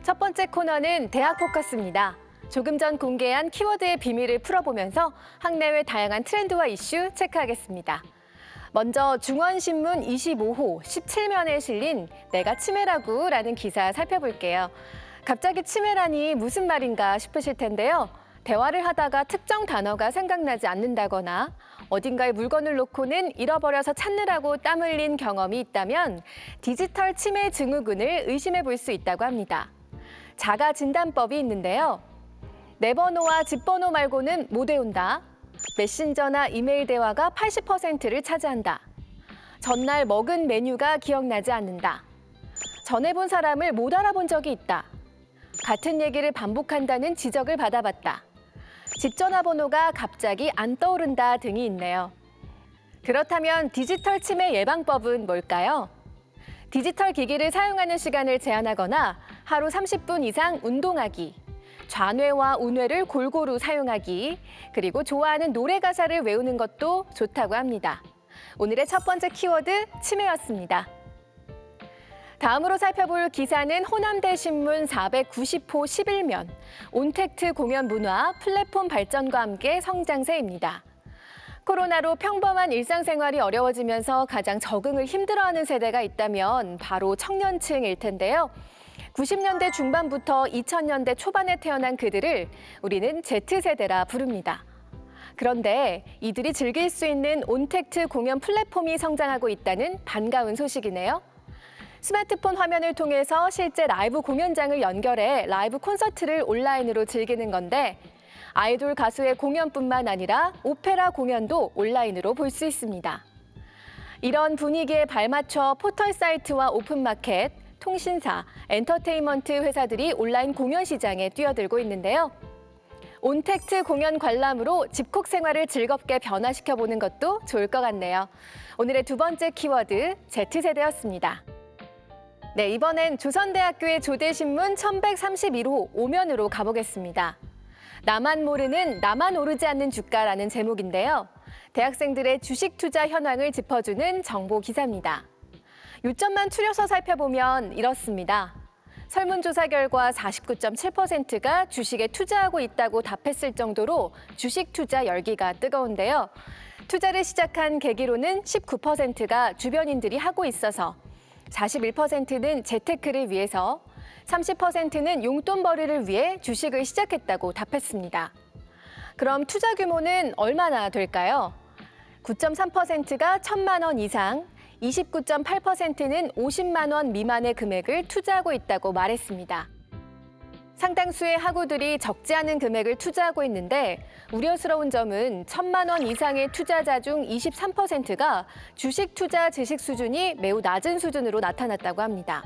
첫 번째 코너는 대학 포커스입니다. 조금 전 공개한 키워드의 비밀을 풀어보면서 학내외 다양한 트렌드와 이슈 체크하겠습니다. 먼저 중원신문 25호 17면에 실린 내가 치매라고 라는 기사 살펴볼게요. 갑자기 치매라니 무슨 말인가 싶으실 텐데요. 대화를 하다가 특정 단어가 생각나지 않는다거나 어딘가에 물건을 놓고는 잃어버려서 찾느라고 땀 흘린 경험이 있다면 디지털 치매 증후군을 의심해 볼 수 있다고 합니다. 자가 진단법이 있는데요. 내 번호와 집 번호 말고는 못 외운다. 메신저나 이메일 대화가 80%를 차지한다. 전날 먹은 메뉴가 기억나지 않는다. 전에 본 사람을 못 알아본 적이 있다. 같은 얘기를 반복한다는 지적을 받아봤다. 집 전화번호가 갑자기 안 떠오른다 등이 있네요. 그렇다면 디지털 치매 예방법은 뭘까요? 디지털 기기를 사용하는 시간을 제한하거나 하루 30분 이상 운동하기, 좌뇌와 우뇌를 골고루 사용하기, 그리고 좋아하는 노래 가사를 외우는 것도 좋다고 합니다. 오늘의 첫 번째 키워드, 치매였습니다. 다음으로 살펴볼 기사는 호남대 신문 490호 11면, 온택트 공연 문화, 플랫폼 발전과 함께 성장세입니다. 코로나로 평범한 일상생활이 어려워지면서 가장 적응을 힘들어하는 세대가 있다면 바로 청년층일 텐데요. 90년대 중반부터 2000년대 초반에 태어난 그들을 우리는 Z세대라 부릅니다. 그런데 이들이 즐길 수 있는 온택트 공연 플랫폼이 성장하고 있다는 반가운 소식이네요. 스마트폰 화면을 통해서 실제 라이브 공연장을 연결해 라이브 콘서트를 온라인으로 즐기는 건데 아이돌 가수의 공연뿐만 아니라 오페라 공연도 온라인으로 볼 수 있습니다. 이런 분위기에 발맞춰 포털 사이트와 오픈마켓, 통신사, 엔터테인먼트 회사들이 온라인 공연 시장에 뛰어들고 있는데요. 온택트 공연 관람으로 집콕 생활을 즐겁게 변화시켜보는 것도 좋을 것 같네요. 오늘의 두 번째 키워드, Z세대였습니다. 네, 이번엔 조선대학교의 조대신문 1131호 5면으로 가보겠습니다. 나만 모르는 나만 오르지 않는 주가라는 제목인데요. 대학생들의 주식 투자 현황을 짚어주는 정보 기사입니다. 요점만 추려서 살펴보면 이렇습니다. 설문조사 결과 49.7%가 주식에 투자하고 있다고 답했을 정도로 주식 투자 열기가 뜨거운데요. 투자를 시작한 계기로는 19%가 주변인들이 하고 있어서 41%는 재테크를 위해서 30%는 용돈벌이를 위해 주식을 시작했다고 답했습니다. 그럼 투자 규모는 얼마나 될까요? 9.3%가 1,000만 원 이상, 29.8%는 50만 원 미만의 금액을 투자하고 있다고 말했습니다. 상당수의 학우들이 적지 않은 금액을 투자하고 있는데 우려스러운 점은 1,000만 원 이상의 투자자 중 23%가 주식 투자 지식 수준이 매우 낮은 수준으로 나타났다고 합니다.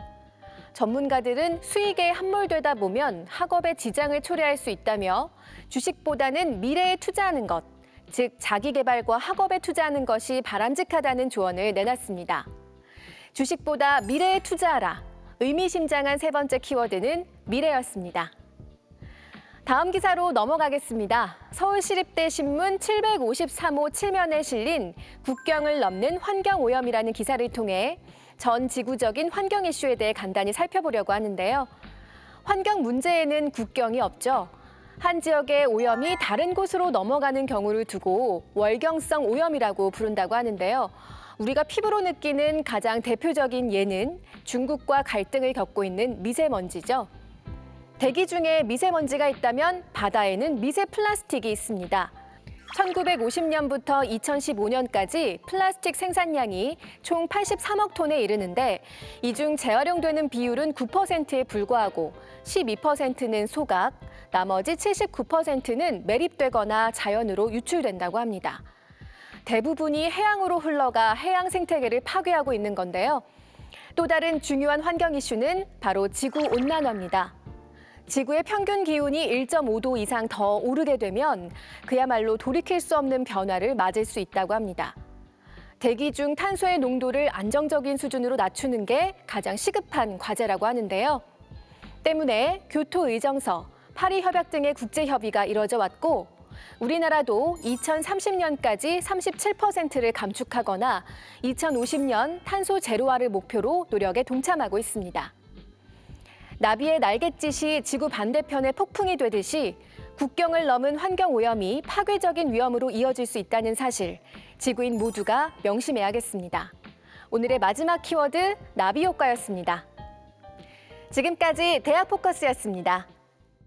전문가들은 수익에 함몰되다 보면 학업에 지장을 초래할 수 있다며 주식보다는 미래에 투자하는 것, 즉 자기 개발과 학업에 투자하는 것이 바람직하다는 조언을 내놨습니다. 주식보다 미래에 투자하라. 의미심장한 세 번째 키워드는 미래였습니다. 다음 기사로 넘어가겠습니다. 서울시립대 신문 753호 7면에 실린 국경을 넘는 환경오염이라는 기사를 통해 전 지구적인 환경 이슈에 대해 간단히 살펴보려고 하는데요. 환경 문제에는 국경이 없죠. 한 지역의 오염이 다른 곳으로 넘어가는 경우를 두고 월경성 오염이라고 부른다고 하는데요. 우리가 피부로 느끼는 가장 대표적인 예는 중국과 갈등을 겪고 있는 미세먼지죠. 대기 중에 미세먼지가 있다면 바다에는 미세 플라스틱이 있습니다. 1950년부터 2015년까지 플라스틱 생산량이 총 83억 톤에 이르는데 이 중 재활용되는 비율은 9%에 불과하고 12%는 소각, 나머지 79%는 매립되거나 자연으로 유출된다고 합니다. 대부분이 해양으로 흘러가 해양 생태계를 파괴하고 있는 건데요. 또 다른 중요한 환경 이슈는 바로 지구온난화입니다. 지구의 평균 기온이 1.5도 이상 더 오르게 되면 그야말로 돌이킬 수 없는 변화를 맞을 수 있다고 합니다. 대기 중 탄소의 농도를 안정적인 수준으로 낮추는 게 가장 시급한 과제라고 하는데요. 때문에 교토의정서, 파리협약 등의 국제협의가 이뤄져 왔고 우리나라도 2030년까지 37%를 감축하거나 2050년 탄소 제로화를 목표로 노력에 동참하고 있습니다. 나비의 날갯짓이 지구 반대편에 폭풍이 되듯이 국경을 넘은 환경오염이 파괴적인 위험으로 이어질 수 있다는 사실, 지구인 모두가 명심해야겠습니다. 오늘의 마지막 키워드, 나비 효과였습니다. 지금까지 대학 포커스였습니다.